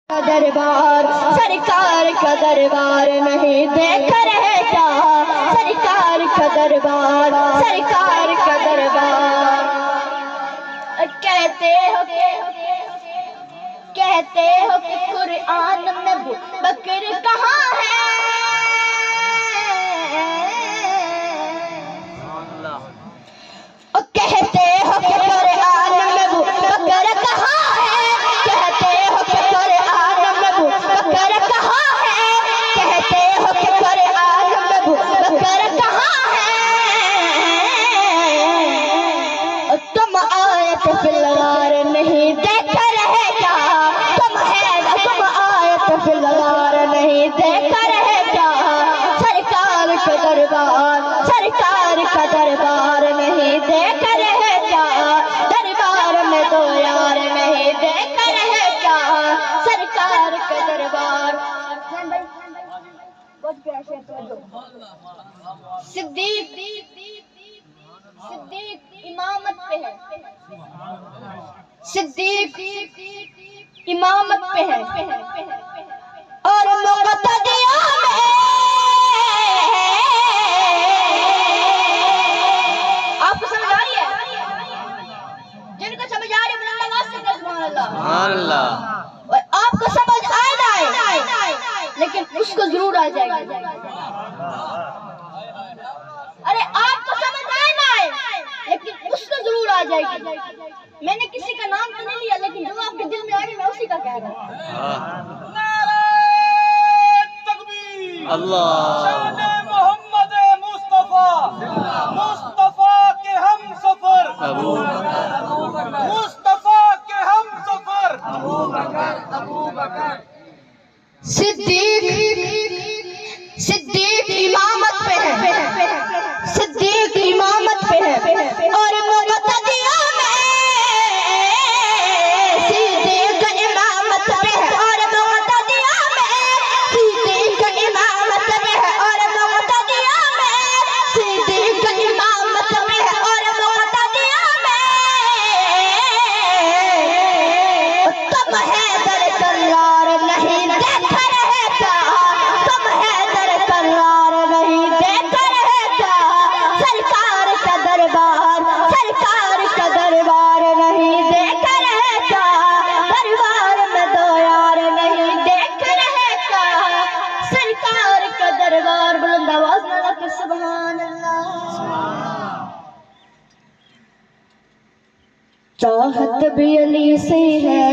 दरबार सरकार का दरबार नहीं देख रहे क्या? सरकार का दरबार सरकार का दरबार। कहते हो कि कुरान में बकर कहाँ है? कहते हो कि कुरान में बकर कहाँ है? कहते हो कि कुरान में बकर कहाँ है? कहते हो कि कुरान में बकर कहाँ है? तुम आयत फिलगार नहीं देख रहे क्या? तुम आयत फिलगार नहीं देख रहे क्या? सरकार का दरबार नहीं देख रहे क्या? दरबार में दो यार नहीं देख रहे क्या? सरकार का दरबार। सिद्दीक इमामत पे है। सिद्दीक इमामत पे है और मुक़्तदिया में आपको समझ आ रही है? जिनको समझ आ रही है सुभान अल्लाह। और आपको समझ आए ना आए लेकिन उसको जरूर आ जाएगी। अरे आपको समझ आए ना आए लेकिन उसको जरूर आ जाएगी। मैंने किसी का नाम तो नहीं लिया लेकिन जो आपके दिल में आ रही है मैं उसी का कह रहा हूँ। अल्लाह मोहम्मद मुस्तफा के हम सफर मुस्तफा के हम सफर अबू बकर। सिद्दीक इमामत पे है। सिद्दीक इमामत पे है और मुक़्तदिया में सिद्दीक इमामत पे है और मुक़्तदिया में सिद्दीक इमामत पे है और मुक़्तदिया में सिद्दीक इमामत पे है और मुक़्तदिया में तुम हैदर करार नहीं देख रहे क्या? तुम हैदर करार नहीं देख रहे क्या? सरकार का दरबार नहीं देख रहे क्या? दरबार में दो यार नहीं देख रहे क्या? सरकार का दरबार। बुलंद आवाज में लगे सुभान अल्लाह। चाहत भी अली से है।